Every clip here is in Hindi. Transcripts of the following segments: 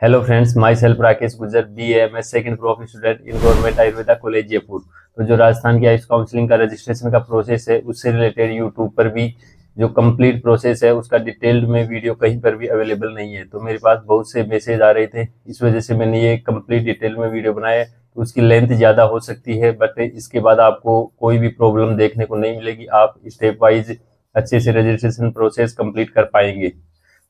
Hello friends, my self Rakesh गुजर, BAMS second prof student in government Ayurveda college Jaipur. तो जो राजस्थान की आयुष काउंसलिंग का रजिस्ट्रेशन का प्रोसेस है, उससे रिलेटेड यूट्यूब पर भी जो कंप्लीट प्रोसेस है उसका डिटेल्ड में वीडियो कहीं पर भी अवेलेबल नहीं है। तो मेरे पास बहुत से मैसेज आ रहे थे, इस वजह से मैंने ये कंप्लीट डिटेल में वीडियो बनाया है। तो उसकी लेंथ ज़्यादा हो सकती है, बट इसके बाद आपको कोई भी प्रॉब्लम देखने को नहीं मिलेगी। आप स्टेप वाइज अच्छे से रजिस्ट्रेशन प्रोसेस कंप्लीट कर पाएंगे,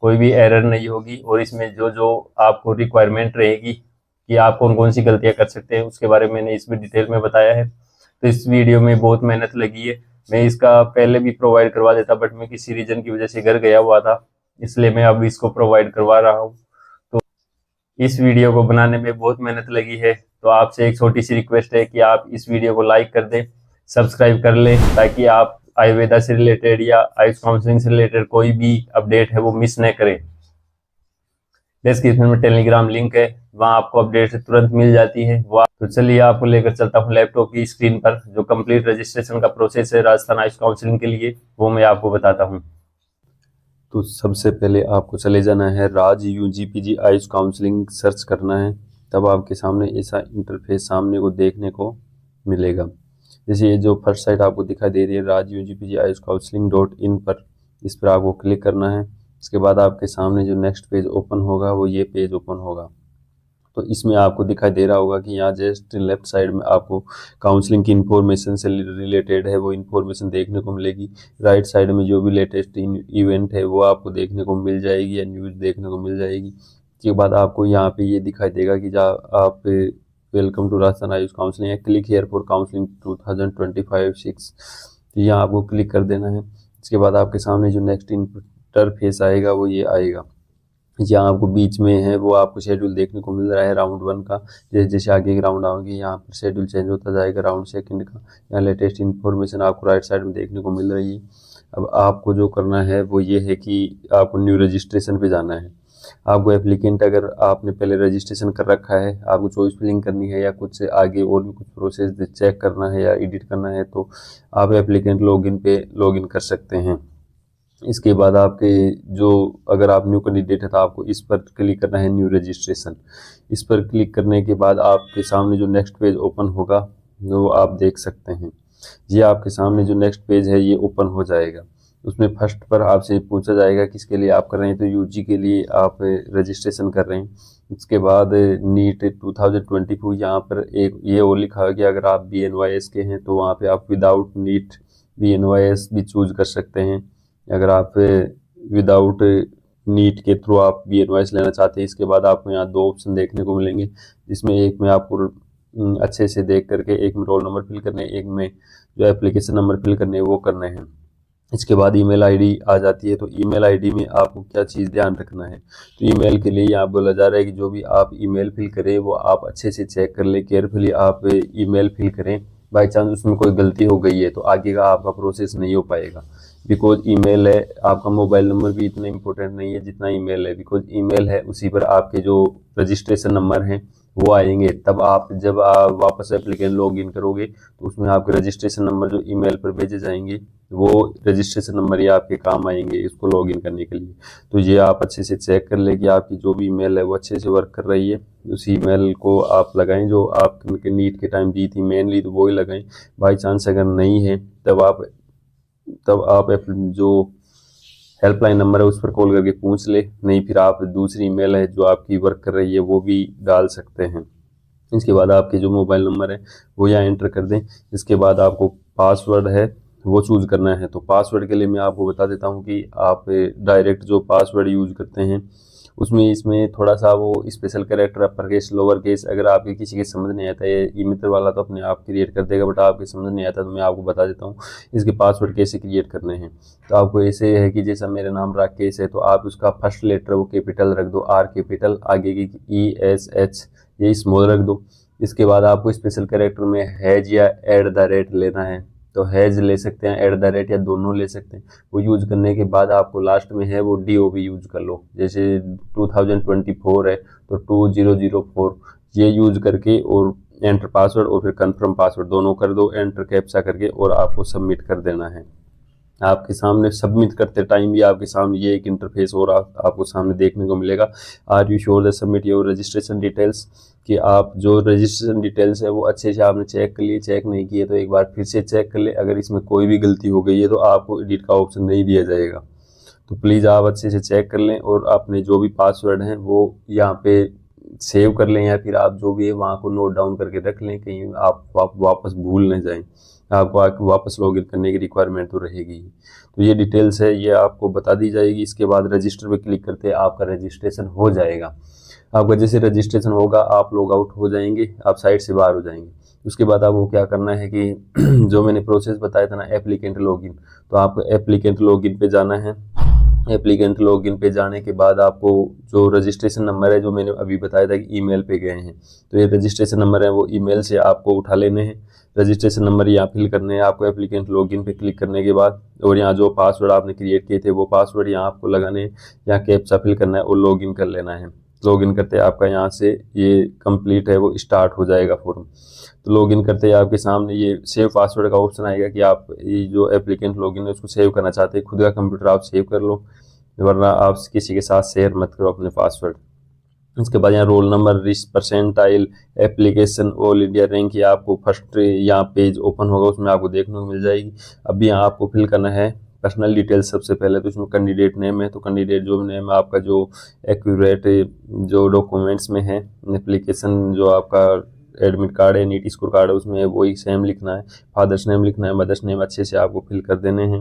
कोई भी एरर नहीं होगी। और इसमें जो जो आपको रिक्वायरमेंट रहेगी कि आप कौन कौन सी गलतियां कर सकते हैं, उसके बारे में मैंने इसमें डिटेल में बताया है। तो इस वीडियो में बहुत मेहनत लगी है। मैं इसका पहले भी प्रोवाइड करवा देता, बट मैं किसी रीजन की वजह से घर गया हुआ था, इसलिए मैं अब इसको प्रोवाइड करवा रहा हूँ। तो इस वीडियो को बनाने में बहुत मेहनत लगी है, तो आपसे एक छोटी सी रिक्वेस्ट है कि आप इस वीडियो को लाइक कर दें, सब्सक्राइब कर लें, ताकि आप आयुर्वेदा से रिलेटेड या आयुष काउंसलिंग से रिलेटेड कोई भी अपडेट है वो मिस न करें। डिस्क्रिप्शन में टेलीग्राम लिंक है, वहां आपको अपडेट तुरंत मिल जाती है। तो चलिए आपको लेकर चलता हूँ लैपटॉप की स्क्रीन पर, जो कंप्लीट रजिस्ट्रेशन का प्रोसेस है राजस्थान आयुष काउंसलिंग के लिए, वो मैं आपको बताता हूँ। तो सबसे पहले आपको चले जाना है राज UGPG आयुष काउंसलिंग सर्च करना है। तब आपके सामने ऐसा इंटरफेस सामने को देखने को मिलेगा। जैसे ये जो फर्स्ट साइट आपको दिखाई दे रही है राज UGPG आयुष काउंसलिंग .in पर, इस पर आपको क्लिक करना है। इसके बाद आपके सामने जो नेक्स्ट पेज ओपन होगा वो ये पेज ओपन होगा। तो इसमें आपको दिखाई दे रहा होगा कि यहाँ जस्ट लेफ्ट साइड में आपको काउंसलिंग की इन्फॉर्मेशन से रिलेटेड है वो इन्फॉर्मेशन देखने को मिलेगी। राइट साइड में जो भी लेटेस्ट इवेंट है वो आपको देखने को मिल जाएगी या न्यूज़ देखने को मिल जाएगी। इसके बाद आपको यहाँ पे ये दिखाई देगा कि जहाँ आप welcome to Rajasthan Ayush counselling है, क्लिक हियर फॉर काउंसलिंग 2025-6, तो यहाँ आपको क्लिक कर देना है। इसके बाद आपके सामने जो नेक्स्ट इंटरफेस आएगा वो ये आएगा। यहाँ आपको बीच में है वो आपको शेड्यूल देखने को मिल रहा है राउंड 1 का। जैसे जैसे आगे के राउंड आओगे यहाँ पर शेड्यूल चेंज होता जाएगा राउंड 2 का। यहाँ लेटेस्ट इन्फॉर्मेशन आपको राइट साइड में देखने को मिल रही है। अब आपको जो करना है वो ये है कि आपको न्यू रजिस्ट्रेशन पे जाना है। आपको एप्लीकेंट, अगर आपने पहले रजिस्ट्रेशन कर रखा है, आपको चॉइस फिलिंग करनी है या कुछ आगे और भी कुछ प्रोसेस चेक करना है या एडिट करना है, तो आप एप्लीकेंट लॉगिन पे लॉगिन कर सकते हैं। इसके बाद आपके जो, अगर आप न्यू कैंडिडेट है तो आपको इस पर क्लिक करना है न्यू रजिस्ट्रेशन। इस पर क्लिक करने के बाद आपके सामने जो नेक्स्ट पेज ओपन होगा वो आप देख सकते हैं। ये आपके सामने जो नेक्स्ट पेज है ये ओपन हो जाएगा। उसमें फर्स्ट पर आपसे पूछा जाएगा किसके लिए आप कर रहे हैं, तो यूजी के लिए आप रजिस्ट्रेशन कर रहे हैं। उसके बाद नीट 2024, यहाँ पर एक ये वो लिखा है कि अगर आप BNYS के हैं तो वहाँ पे आप विदाउट नीट BNYS भी चूज कर सकते हैं। अगर आप विदाउट नीट के थ्रू आप BNYS लेना चाहते हैं, इसके बाद आपको यहाँ 2 ऑप्शन देखने को मिलेंगे, जिसमें एक में आपको अच्छे से देख करके एक में रोल नंबर फिल करने, एक में जो एप्लीकेशन नंबर फिल करने वो करने हैं। इसके बाद ईमेल आईडी आ जाती है। तो ईमेल आईडी में आपको क्या चीज़ ध्यान रखना है, तो ईमेल के लिए यहाँ बोला जा रहा है कि जो भी आप ईमेल फिल करें वो आप अच्छे से चेक कर ले, केयरफुली आप ईमेल फिल करें। बाई चांस उसमें कोई गलती हो गई है तो आगे का आपका प्रोसेस नहीं हो पाएगा। बिकॉज ईमेल है, आपका मोबाइल नंबर भी इतना इंपॉर्टेंट नहीं है जितना ईमेल है। बिकॉज ईमेल है, उसी पर आपके जो रजिस्ट्रेशन नंबर हैं वो आएंगे। तब आप जब आप वापस एप्लीकेंट लॉग इन करोगे तो उसमें आपके रजिस्ट्रेशन नंबर जो ईमेल पर भेजे जाएंगे वो रजिस्ट्रेशन नंबर ही आपके काम आएंगे इसको लॉग इन करने के लिए। तो ये आप अच्छे से चेक कर ले कि आपकी जो भी ईमेल है वो अच्छे से वर्क कर रही है। उस ईमेल को आप लगाएं जो आपके नीट के टाइम दी थी मेनली, तो वो ही लगाएं। बाई चांस अगर नहीं है तब आप जो हेल्पलाइन नंबर है उस पर कॉल करके पूछ ले, नहीं फिर आप दूसरी ईमेल है जो आपकी वर्क कर रही है वो भी डाल सकते हैं। इसके बाद आपके जो मोबाइल नंबर है वो यहाँ एंटर कर दें। इसके बाद आपको पासवर्ड है वो चूज करना है। तो पासवर्ड के लिए मैं आपको बता देता हूँ कि आप डायरेक्ट जो पासवर्ड यूज करते हैं उसमें इसमें थोड़ा सा वो special character, upper case, lower case, अगर आपके किसी के समझ नहीं आता है, ई मित्र वाला तो अपने आप क्रिएट कर देगा, बट आपके समझ नहीं आता तो मैं आपको बता देता हूँ इसके पासवर्ड कैसे क्रिएट करने हैं। तो आपको ऐसे है कि जैसा मेरा नाम राकेश है तो आप उसका फर्स्ट लेटर वो कैपिटल रख दो, R कैपिटल, आगे की ESH ये स्मॉल रख दो। इसके बाद आपको स्पेशल कैरेक्टर में हैज या @ लेना है, तो हैज ले सकते हैं, @ या दोनों ले सकते हैं। वो यूज करने के बाद आपको लास्ट में है वो DOB यूज कर लो। जैसे 2024 है तो 2004 ये यूज करके और एंटर पासवर्ड और फिर कंफर्म पासवर्ड दोनों कर दो, एंटर कैप्चा करके, और आपको सबमिट कर देना है। आपके सामने सबमिट करते टाइम भी आपके सामने ये एक इंटरफेस और आपको सामने देखने को मिलेगा। Are you sure that submit your registration details, कि आप जो रजिस्ट्रेशन डिटेल्स है वो अच्छे से आपने चेक कर लिए, चेक नहीं किए तो एक बार फिर से चेक कर ले। अगर इसमें कोई भी गलती हो गई है तो आपको एडिट का ऑप्शन नहीं दिया जाएगा। तो प्लीज़ आप अच्छे से चेक कर लें और अपने जो भी पासवर्ड हैं वो यहाँ पे सेव कर लें, या फिर आप जो भी है वहाँ को नोट डाउन करके रख लें, कहीं आप वापस भूल न जाएं। आपको वापस लॉगिन करने की रिक्वायरमेंट तो रहेगी। तो ये डिटेल्स है, ये आपको बता दी जाएगी। इसके बाद रजिस्टर पे क्लिक करते आपका रजिस्ट्रेशन हो जाएगा। आपका जैसे रजिस्ट्रेशन होगा आप लॉग आउट हो जाएंगे, आप साइट से बाहर हो जाएंगे। उसके बाद आपको क्या करना है कि जो मैंने प्रोसेस बताया था ना एप्लीकेंट लॉगिन, तो आपको एप्लीकेंट लॉगिन पे जाना है। एप्लीकेंट लॉगिन पे जाने के बाद आपको जो रजिस्ट्रेशन नंबर है जो मैंने अभी बताया था कि ईमेल पे गए हैं, तो ये रजिस्ट्रेशन नंबर है वो ईमेल से आपको उठा लेने हैं। रजिस्ट्रेशन नंबर यहाँ फिल करने हैं आपको एप्लीकेंट लॉगिन पे क्लिक करने के बाद, और यहाँ जो पासवर्ड आपने क्रिएट किए थे वो पासवर्ड यहाँ आपको लगाने हैं, यहाँ कैप्चा फिल करना है और लॉगिन कर लेना है। लॉगिन करते आपका यहाँ से ये कंप्लीट है वो स्टार्ट हो जाएगा फॉर्म। तो लॉगिन करते आपके सामने ये सेव पासवर्ड का ऑप्शन आएगा कि आप ये जो एप्लीकेंट लॉगिन है उसको सेव करना चाहते हैं, खुद का कंप्यूटर आप सेव कर लो, वरना आप किसी के साथ शेयर मत करो अपने पासवर्ड। इसके बाद यहाँ roll number, wrist percentile, application, all India rank, ये आपको फर्स्ट यहाँ पेज ओपन होगा उसमें आपको देखने को मिल जाएगी। अभी यहाँ आपको फिल करना है पर्सनल डिटेल्स। सबसे पहले तो इसमें कैंडिडेट नेम है, तो कैंडिडेट जो नेम है आपका जो एक्यूरेट जो डॉक्यूमेंट्स में है, एप्लीकेशन जो आपका एडमिट कार्ड है, नीट स्कोर कार्ड है, उसमें वही सेम लिखना है। फादर्स नेम लिखना है, मदर्स नेम अच्छे से आपको फिल कर देने हैं।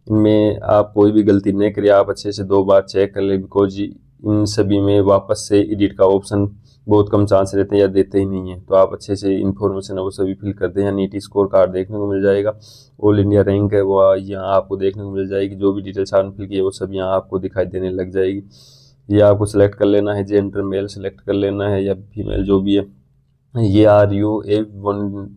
इनमें आप कोई भी गलती नहीं करिए, आप अच्छे से 2 बार चेक कर ले, बिकॉज इन सभी में वापस से एडिट का ऑप्शन बहुत कम चांस रहते हैं या देते ही नहीं है। तो आप अच्छे से इन्फॉर्मेशन है वो सभी फिल कर दें। यहाँ नीट स्कोर कार्ड देखने को मिल जाएगा, ऑल इंडिया रैंक है वो यहाँ आपको देखने को मिल जाएगी। जो भी डिटेल्स आपने फिल की है वो सब यहाँ आपको दिखाई देने लग जाएगी। ये आपको सिलेक्ट कर लेना है, जेंडर मेल सेलेक्ट कर लेना है या फीमेल जो भी है। ये are you a one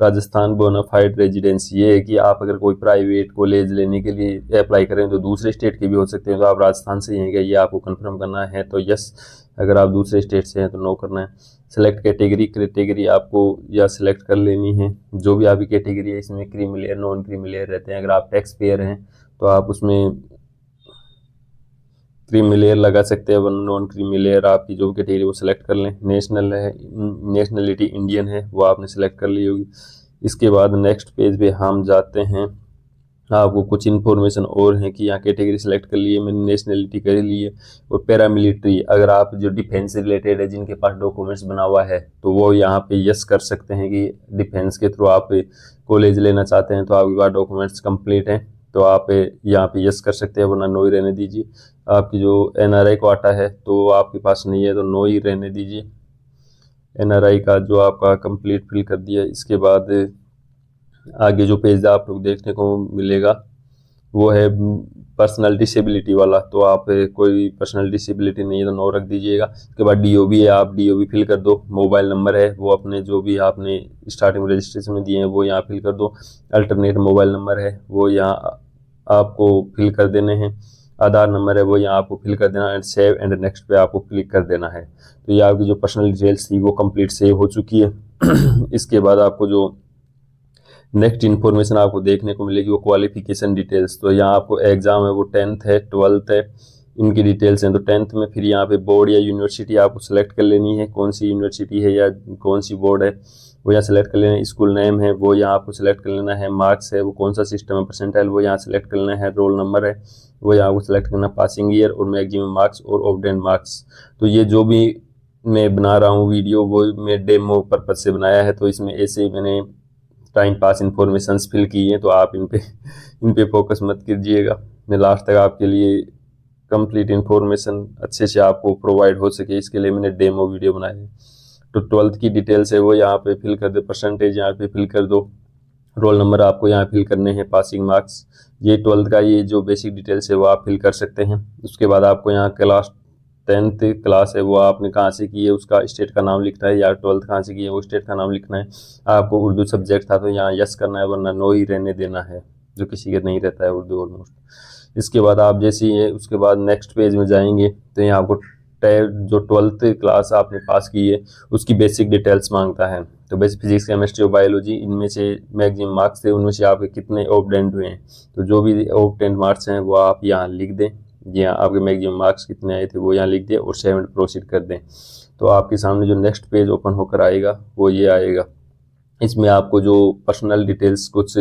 Rajasthan bona fide residence, ये है कि आप अगर कोई प्राइवेट कॉलेज लेने के लिए अप्लाई करें तो दूसरे स्टेट के भी हो सकते हैं, तो आप राजस्थान से ही हैं क्या ये आपको कंफर्म करना है तो यस, अगर आप दूसरे स्टेट से हैं तो नो करना है। सेलेक्ट कैटेगरी आपको या सिलेक्ट कर लेनी है, जो भी आपकी कैटेगरी है। इसमें creamy layer, non creamy layer रहते हैं। अगर आप टैक्स पेयर हैं तो आप उसमें क्रीमी लेयर लगा सकते हैं, नॉन क्रीमी लेयर आपकी जो कैटेगरी वो सिलेक्ट कर लें। नेशनल है, नेशनलिटी इंडियन है वो आपने सेलेक्ट कर ली होगी। इसके बाद नेक्स्ट पेज पे हम जाते हैं। आपको कुछ इन्फॉर्मेशन और है कि यहाँ कैटेगरी सेलेक्ट कर लिए, मैंने नेशनलिटी कर ली है। और पैरामिलिट्री, अगर आप जो डिफेंस से रिलेटेड है जिनके पास डॉक्यूमेंट्स बना हुआ है तो वो यहाँ पे यस कर सकते हैं कि डिफेंस के थ्रू आप कॉलेज लेना चाहते हैं तो आपके पास डॉक्यूमेंट्स कंप्लीट हैं तो आप यहाँ पे यस कर सकते हैं, वरना नो ही रहने दीजिए। आपकी जो एनआरआई क्वाटा है तो आपके पास नहीं है तो नो ही रहने दीजिए। एनआरआई का जो आपका कंप्लीट फिल कर दिया। इसके बाद आगे जो पेज आप लोग देखने को मिलेगा वो है पर्सनल डिसेबिलिटी वाला, तो आप कोई पर्सनल डिसेबिलिटी नहीं है तो नो रख दीजिएगा। उसके बाद डीओबी है, आप डीओबी फिल कर दो। मोबाइल नंबर है वो अपने जो भी आपने स्टार्टिंग में रजिस्ट्रेशन में दिए हैं वो यहाँ फिल कर दो। अल्टरनेट मोबाइल नंबर है वो यहाँ आपको फिल कर देने हैं। आधार नंबर है वो यहाँ आपको फिल कर देना एंड सेव एंड नेक्स्ट पे आपको क्लिक कर देना है। तो ये आपकी जो पर्सनल डिटेल्स थी वो कंप्लीट सेव हो चुकी है। इसके बाद आपको जो नेक्स्ट इन्फॉर्मेशन आपको देखने को मिलेगी वो क्वालिफिकेशन डिटेल्स। तो यहाँ आपको एग्जाम है वो 10th है, 12th है, इनकी डिटेल्स हैं। तो 10th में फिर यहाँ पे बोर्ड या यूनिवर्सिटी आपको सेलेक्ट कर लेनी है, कौन सी यूनिवर्सिटी है या कौन सी बोर्ड है वो यहाँ सेलेक्ट कर लेना है। स्कूल नेम है वो यहाँ आपको सेलेक्ट कर लेना है। मार्क्स है वो कौन सा सिस्टम है, परसेंटाइल वो यहाँ सेलेक्ट कर लेना है। रोल नंबर है वो यहाँ आपको सेलेक्ट करना, पासिंग ईयर और मैक्सिमम मार्क्स और ऑब्टेन्ड मार्क्स। तो ये जो भी मैं बना रहा हूँ वीडियो वो मैं डेमो पर्पज से बनाया है, तो इसमें ऐसे ही मैंने टाइम पास इन्फॉर्मेशन फिल की है, तो आप इन पे फोकस मत कीजिएगा। मैं लास्ट तक आपके लिए कंप्लीट इन्फॉर्मेशन अच्छे से आपको प्रोवाइड हो सके इसके लिए मैंने डेमो वीडियो बनाया है। तो 12th की डिटेल्स है वो यहाँ पे फिल कर दो, परसेंटेज यहाँ पे फिल कर दो, रोल नंबर आपको यहाँ फिल करने हैं, पासिंग मार्क्स, ये 12th का ये जो बेसिक डिटेल्स है वो आप फिल कर सकते हैं। उसके बाद आपको यहाँ क्लास 10th क्लास है वो आपने कहाँ से की है उसका स्टेट का नाम लिखना है, या 12th कहाँ से की है वो स्टेट का नाम लिखना है। आपको उर्दू सब्जेक्ट था तो यहाँ यस करना है, वरना नो ही रहने देना है, जो किसी का नहीं रहता है उर्दू ऑलमोस्ट। इसके बाद आप जैसे ही है उसके बाद नेक्स्ट पेज में जाएंगे तो यहाँ आपको जो 12th क्लास आपने पास की है उसकी बेसिक डिटेल्स मांगता है। तो बेसिक फिजिक्स, केमिस्ट्री और बायोलॉजी, इनमें से मैक्सिमम मार्क्स थे, उनमें से आपके कितने ऑब्टेंड हुए हैं। तो जो भी ऑब्टेंड मार्क्स हैं वो आप यहाँ लिख दें, यहाँ आपके मैक्सिमम मार्क्स कितने आए थे वो यहाँ लिख दें और सेवन प्रोसीड कर दें। तो आपके सामने जो नेक्स्ट पेज ओपन होकर आएगा वो ये आएगा। इसमें आपको जो पर्सनल डिटेल्स कुछ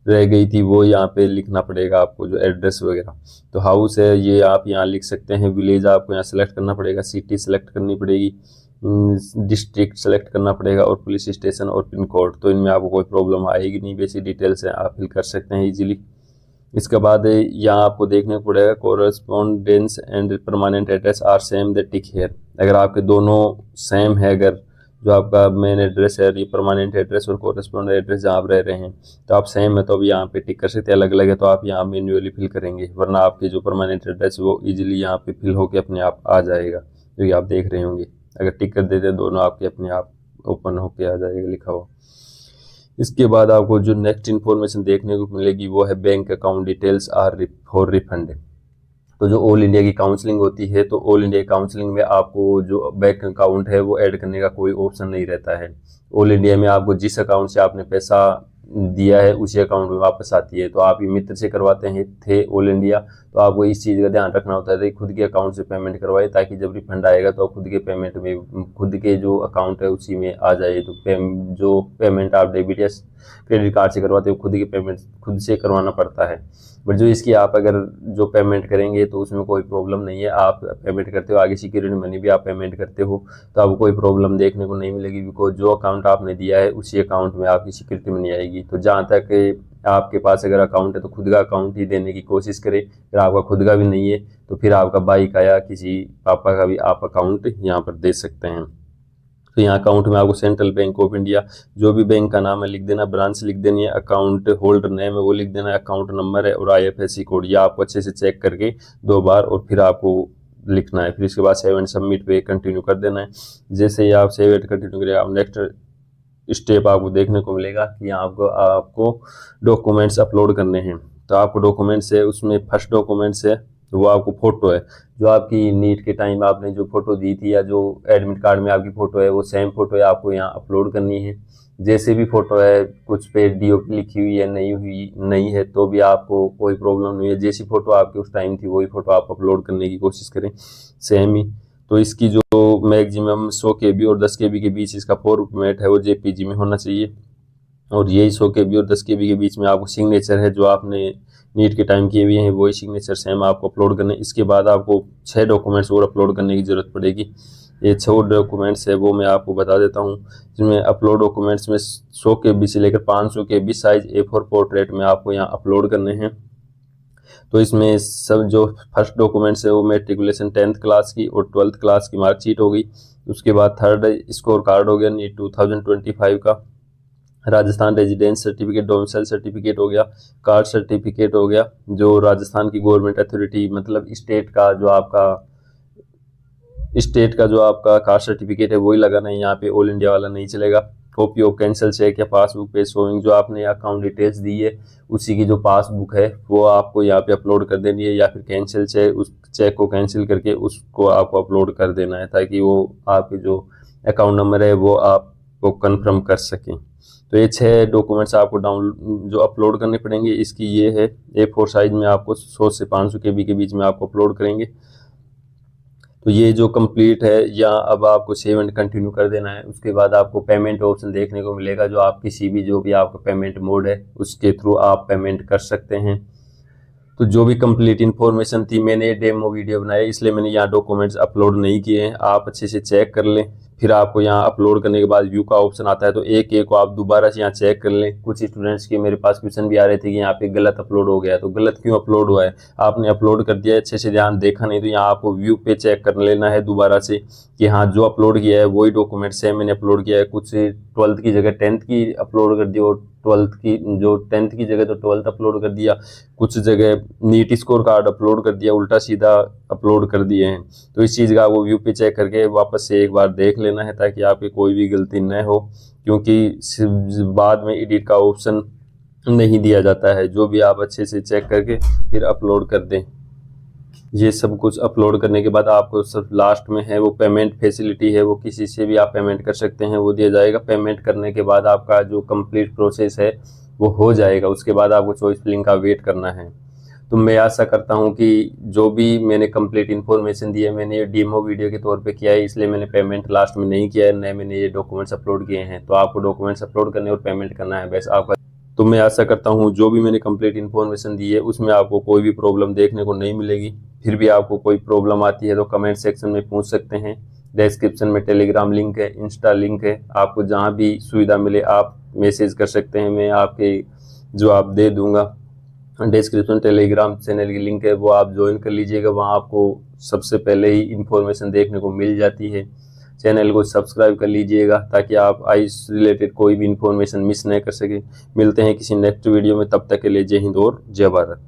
रह गई थी वो यहाँ पे लिखना पड़ेगा आपको, जो एड्रेस वगैरह। तो हाउस है ये आप यहाँ लिख सकते हैं, विलेज आपको यहाँ सेलेक्ट करना पड़ेगा, सिटी सेलेक्ट करनी पड़ेगी, डिस्ट्रिक्ट सेलेक्ट करना पड़ेगा और पुलिस स्टेशन और पिन कोड। तो इनमें आपको कोई प्रॉब्लम आएगी नहीं, बेसिक डिटेल्स हैं आप फिल कर सकते हैं इजीली। इसके बाद यहाँ आपको देखने को पड़ेगा correspondence and permanent address are same the tick here. अगर आपके दोनों सेम है, अगर जो आपका मेन एड्रेस है ये परमानेंट एड्रेस और कोरस्पॉन्डेंट एड्रेस जहाँ आप रह रहे हैं तो आप सेम है तो अब यहाँ पे टिक कर सकते हैं। अलग अलग है तो आप यहाँ मैन्युअली फिल करेंगे, वरना आपके जो परमानेंट एड्रेस है वो इजीली यहाँ पे फिल होकर अपने आप आ जाएगा, जो कि आप देख रहे होंगे। अगर टिक कर देते हैं दोनों आपके अपने आप ओपन होके आ जाएगा लिखा हुआ। इसके बाद आपको जो नेक्स्ट इन्फॉर्मेशन देखने को मिलेगी वो है bank account details are for refund. तो जो ऑल इंडिया की काउंसलिंग होती है तो ऑल इंडिया काउंसलिंग में आपको जो बैंक अकाउंट है वो ऐड करने का कोई ऑप्शन नहीं रहता है। ऑल इंडिया में आपको जिस अकाउंट से आपने पैसा दिया है उसी अकाउंट में वापस आती है। तो आप ये मित्र से करवाते हैं थे ऑल इंडिया, तो आपको इस चीज़ का ध्यान रखना होता है कि खुद के अकाउंट से पेमेंट करवाए, ताकि जब रिफंड आएगा तो खुद के पेमेंट में, खुद के जो अकाउंट है उसी में आ जाए। तो जो पेमेंट आप डेबिट या क्रेडिट कार्ड से करवाते हो खुद की पेमेंट खुद से करवाना पड़ता है। बट जो इसकी आप अगर जो पेमेंट करेंगे तो उसमें कोई प्रॉब्लम नहीं है। आप पेमेंट करते हो, आगे सिक्योरिटी मनी भी आप पेमेंट करते हो तो आपको कोई प्रॉब्लम देखने को नहीं मिलेगी, बिकॉज जो अकाउंट आपने दिया है उसी अकाउंट में आपकी सिक्योरिटी मनी आएगी। तो जहाँ तक आपके पास अगर अकाउंट है तो खुद का अकाउंट ही देने की कोशिश करें। अगर आपका खुद का भी नहीं है तो फिर आपका भाई का या किसी पापा का भी आप अकाउंट यहाँ पर दे सकते हैं। तो यहाँ अकाउंट में आपको सेंट्रल बैंक ऑफ इंडिया जो भी बैंक का नाम है लिख देना, ब्रांच लिख देनी है, अकाउंट होल्डर नेम है वो लिख देना है, अकाउंट नंबर है और IFSC कोड, ये आपको अच्छे से चेक करके 2 बार और फिर आपको लिखना है। फिर इसके बाद सेव एंड सबमिट पे कंटिन्यू कर देना है। जैसे ही आप सेव एंड कंटिन्यू करेगा आप नेक्स्ट स्टेप आपको देखने को मिलेगा कि यहाँ आपको डॉक्यूमेंट्स अपलोड करने हैं। तो आपको डॉक्यूमेंट्स है उसमें फर्स्ट डॉक्यूमेंट्स है वो आपको फोटो है, जो आपकी नीट के टाइम आपने जो फोटो दी थी या जो एडमिट कार्ड में आपकी फोटो है वो सेम फोटो है आपको यहाँ अपलोड करनी है। जैसे भी फोटो है, कुछ पे DOP लिखी हुई है नहीं है तो भी आपको कोई प्रॉब्लम नहीं है। जैसी फोटो आपकी उस टाइम थी वही फोटो आप अपलोड करने की कोशिश करें सेम ही। तो इसकी जो मैक्सिमम 100 KB और 10 KB के बीच इसका फॉर्मेट है वो JPG में होना चाहिए, और यही 100 KB और 10 KB के बीच में आपको सिग्नेचर है जो आपने नीट के टाइम किए हुए हैं वही सिग्नेचर सेम आपको अपलोड करने। इसके बाद आपको 6 डॉक्यूमेंट्स और अपलोड करने की ज़रूरत पड़ेगी। ये 6 डॉक्यूमेंट्स है वो मैं आपको बता देता हूँ, जिसमें अपलोड डॉक्यूमेंट्स में 100 KB से लेकर 500 KB साइज A4 पोर्ट्रेट में आपको यहाँ अपलोड करने हैं। तो इसमें सब जो फर्स्ट डॉक्यूमेंट्स है वो मेट्रिकुलेशन 10th क्लास की और 12th क्लास की मार्कशीट होगी। उसके बाद थर्ड स्कोर कार्ड हो गया नीट 2025 का, Rajasthan residence certificate, domicile certificate हो गया, कास्ट सर्टिफिकेट हो गया, जो राजस्थान की गवर्नमेंट अथॉरिटी मतलब स्टेट का जो आपका कास्ट सर्टिफिकेट है वही लगाना है, यहाँ पे ऑल इंडिया वाला नहीं चलेगा। कॉपी ऑफ कैंसिल चेक या पासबुक पे शोइंग जो आपने अकाउंट डिटेल्स दी है उसी की जो पासबुक है वो आपको यहाँ पे अपलोड कर देनी है, या फिर कैंसिल चेक उस चेक को कैंसिल करके उसको आपको अपलोड कर देना है, ताकि वो आपके जो अकाउंट नंबर है वो आपको कंफर्म कर सकें। तो ये 6 डॉक्यूमेंट्स आपको जो अपलोड करने पड़ेंगे। इसकी ये है A4 साइज में आपको 100 से 500 KB के बीच में आपको अपलोड करेंगे। तो ये जो कंप्लीट है यहाँ अब आपको सेव एंड कंटिन्यू कर देना है। उसके बाद आपको पेमेंट ऑप्शन देखने को मिलेगा, जो आप किसी भी जो भी आपका पेमेंट मोड है उसके थ्रू आप पेमेंट कर सकते हैं। तो जो भी कंप्लीट इन्फॉर्मेशन थी, मैंने डेमो वीडियो बनाया इसलिए मैंने यहाँ डॉक्यूमेंट्स अपलोड नहीं किए हैं, आप अच्छे से चेक कर लें। फिर आपको यहाँ अपलोड करने के बाद व्यू का ऑप्शन आता है, तो एक एक को आप दोबारा से यहाँ चेक कर लें। कुछ स्टूडेंट्स के मेरे पास क्वेश्चन भी आ रहे थे कि यहाँ पे गलत अपलोड हो गया है, तो गलत क्यों अपलोड हुआ है, आपने अपलोड कर दिया अच्छे से ध्यान देखा नहीं, तो यहाँ आपको व्यू पे चेक कर लेना है दोबारा से कि हाँ जो अपलोड किया है वही डॉक्यूमेंट सेम मैंने अपलोड किया है। कुछ 12th की जगह 10th की अपलोड कर दी और 12th की जो 10th की जगह तो 12th अपलोड कर दिया, कुछ जगह नीट स्कोर कार्ड अपलोड कर दिया, उल्टा सीधा अपलोड कर दिए हैं। तो इस चीज़ का वो व्यू पे चेक करके वापस से एक बार देख लेना है ताकि आपकी कोई भी गलती न हो, क्योंकि बाद में एडिट का ऑप्शन नहीं दिया जाता है। जो भी आप अच्छे से चेक करके फिर अपलोड कर दें। ये सब कुछ अपलोड करने के बाद आपको सिर्फ लास्ट में है वो पेमेंट फैसिलिटी है, वो किसी से भी आप पेमेंट कर सकते हैं, वो दिया जाएगा। पेमेंट करने के बाद आपका जो कंप्लीट प्रोसेस है वो हो जाएगा। उसके बाद आपको चॉइस फिलिंग का वेट करना है। तो मैं आशा करता हूं कि जो भी मैंने कंप्लीट इन्फॉर्मेशन दी है, मैंने ये डेमो वीडियो के तौर पे किया है, इसलिए मैंने पेमेंट लास्ट में नहीं किया है, न मैंने ये डॉक्यूमेंट्स अपलोड किए हैं। तो आपको डॉक्यूमेंट्स अपलोड करने और पेमेंट करना है बस आपका। तो मैं आशा करता हूँ जो भी मैंने कंप्लीट इन्फॉर्मेशन दी है उसमें आपको कोई भी प्रॉब्लम देखने को नहीं मिलेगी। फिर भी आपको कोई प्रॉब्लम आती है तो कमेंट सेक्शन में पूछ सकते हैं। डिस्क्रिप्शन में टेलीग्राम लिंक है, इंस्टा लिंक है, आपको जहाँ भी सुविधा मिले आप मैसेज कर सकते हैं, मैं आपके जवाब दे दूंगा। डिस्क्रिप्शन टेलीग्राम चैनल की लिंक है, वो आप ज्वाइन कर लीजिएगा, वहाँ आपको सबसे पहले ही इंफॉर्मेशन देखने को मिल जाती है। चैनल को सब्सक्राइब कर लीजिएगा ताकि आप आइस रिलेटेड कोई भी इंफॉर्मेशन मिस नहीं कर सके। मिलते हैं किसी नेक्स्ट वीडियो में, तब तक के लिए जय हिंद और जय भारत।